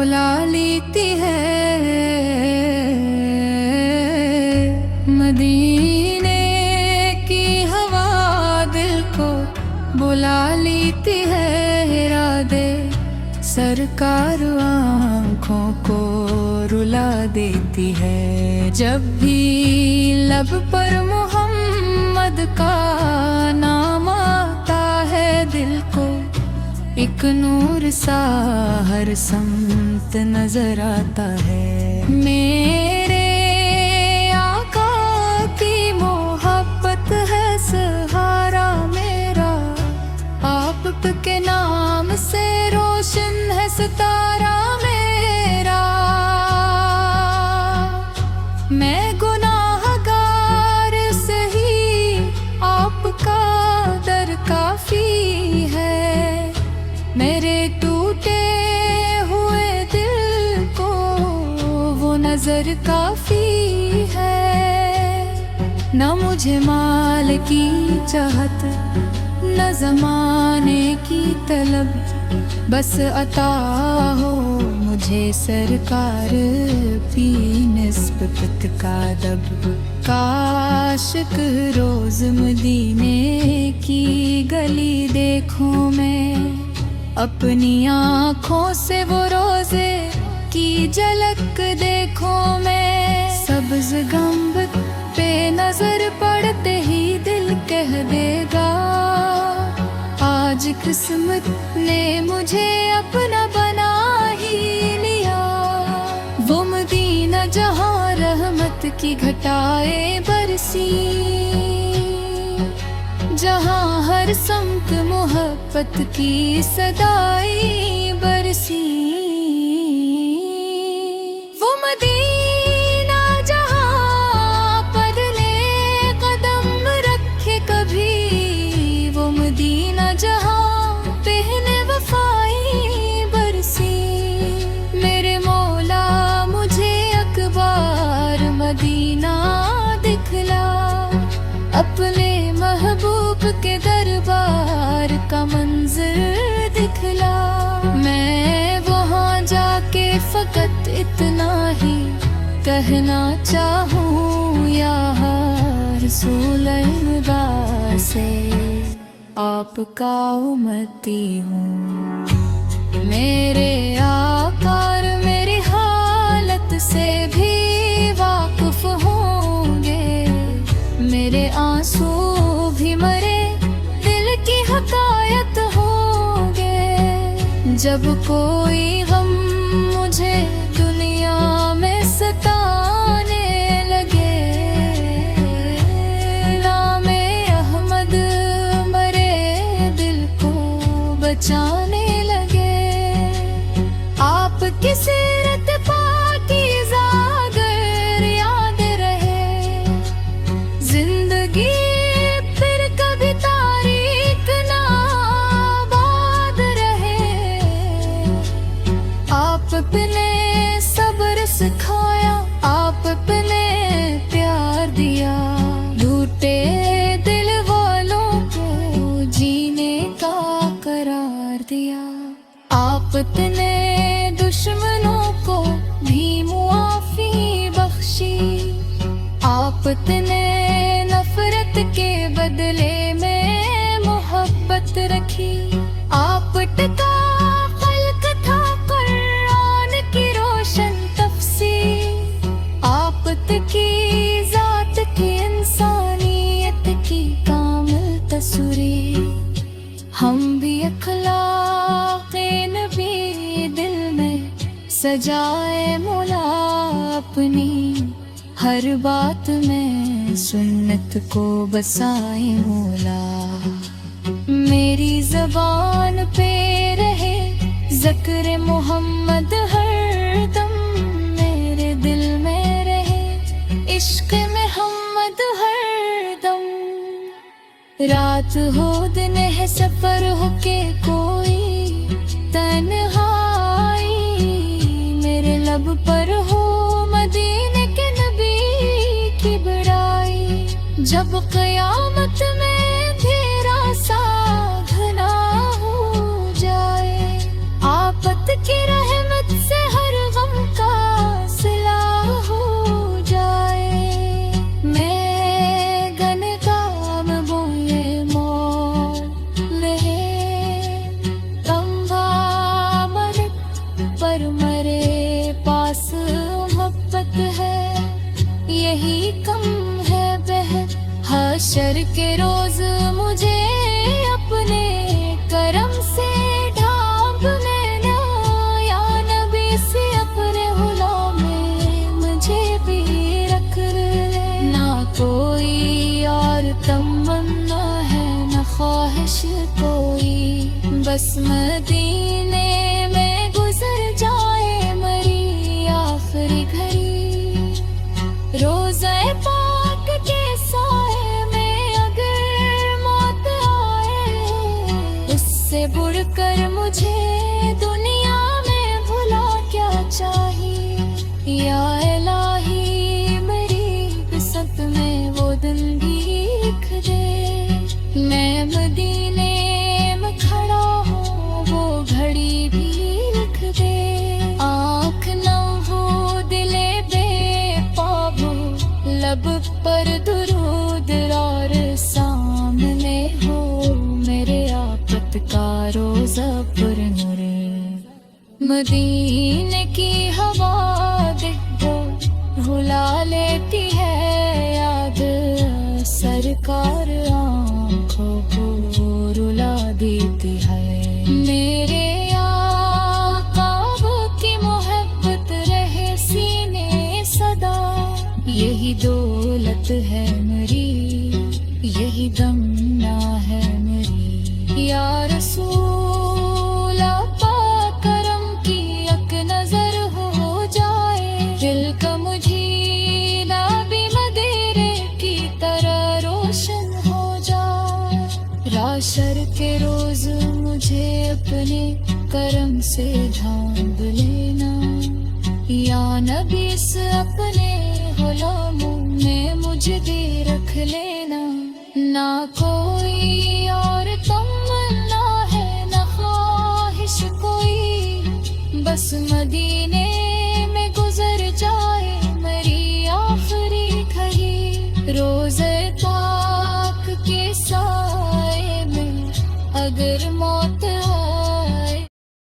बुला लेती है, मदीने की हवा दिल को बुला लेती है, इरादे सरकार आँखों को रुला देती है। जब भी लब पर मोहम्मद का नाम आता है, दिल को एक नूर सा हर समत नजर आता है। मेरे आका की मोहब्बत है सहारा मेरा, आप के नाम से रोशन है सितारा मेरा। मैं गुनाहगार सही, आपका दर काफी है, मेरे टूटे हुए दिल को वो नजर काफी है। न मुझे माल की चाहत, न जमाने की तलब, बस अता हो मुझे सरकार की निस्बत का दब। काशिक रोज मदीने की गली देखूं मैं, अपनी आँखों से वो रोजे की झलक देखूं मैं। सब्ज गंबद पे नजर पड़ते ही दिल कह देगा, आज किस्मत ने मुझे अपना बना ही लिया। वो मदीना जहाँ रहमत की घटाएं बरसी, जहाँ हर समत मोहब्बत की सदाई बरसी। वो मदीना जहाँ पदले कदम रखे कभी, वो मदीना जहाँ पहने वफाई बरसी। मेरे मौला मुझे अखबार मदीना दिखला, अपने महबूब के दरबार का मंजर दिखला। मैं वहाँ जाके फकत इतना ही कहना चाहूँ, या रसूल खुदा से आपका उम्मती हूँ। मेरे आकार मेरी हालत से भी वाकिफ होंगे, मेरे आंसू भी मरे दिल की हकायत होंगे। जब कोई गम मुझे दुनिया में सताने लगे, नामे अहमद मरे दिल को बचाने लगे। आपकी सीरत पाकीज़ा अगर याद रहे, जिंदगी फिर कभी तारीक ना आबाद रहे। आप अपने सब्र सिखाया, आप अपने प्यार दिया, टूटे दिल वालों को जीने का करार दिया। आप अपने दुश्मनों को भी मुआफी बख्शी, आप अपने नफरत के बदले में मोहब्बत रखी। आप टका खल्क था कुरान की रोशन तफसीर, आप की जात की इंसानियत की कामिल तस्वीर। हम भी अखलाक़े नबी दिल में सजाए मौला अपनी, हर बात में सुन्नत को बसाए मौला। मेरी ज़बान पे रहे ज़िक्र मोहम्मद हर दम, मेरे दिल में रहे इश्क़ मोहम्मद हर दम। रात हो दिन है सफर हो के कोई तन्हाई, मेरे लब पर हो मदीने के नबी की बड़ाई। जब क़यामत में अंधेरा सा घना हो जाए, आफत की रहमत से حشر کے روز مجھے اپنے کرم سے ڈھانپ لینا، یا نبی سے اپنے غلام میں مجھے بھی رکھ لینا۔ کوئی اور تمنا ہے نہ خواہش کوئی، بس مدینے میں گزر جائے میری آخری گھڑی۔ روزہ پاک کے سائے میں اگر موت آئے، اس سے بڑھ کر مجھے دنیا میں بھلا کیا چاہیے۔ یا الہی میری قسمت میں وہ دن بھی لکھ دے، میں مدینے میں کھڑا ہوں وہ گھڑی بھی لکھ دے۔ آنکھ نہ ہو دل بے پاب ہو، لب پر درود اور سامنے ہو میرے آفت کا روزہ پر نور۔ مدینے کی ہوا دیکھو رلا لیتی ہے یاد، سرکار آنکھوں کو رلا دیتی ہے۔ میرے آقا کی محبت رہے سینے صدا، یہی دولت ہے میری، یہی دمنا ہے میری۔ یا رسول پاک کرم کی ایک نظر ہو جائے، دل کا مجھیلا بھی مدیرے کی طرح روشن ہو جائے۔ حشر کے روز مجھے اپنے کرم سے ڈھانپ لینا، یا نبی سے اپنے غلاموں میں مجھے بھی رکھ لینا۔ نہ کوئی اور تمنا ہے نہ خواہش کوئی، بس مدینے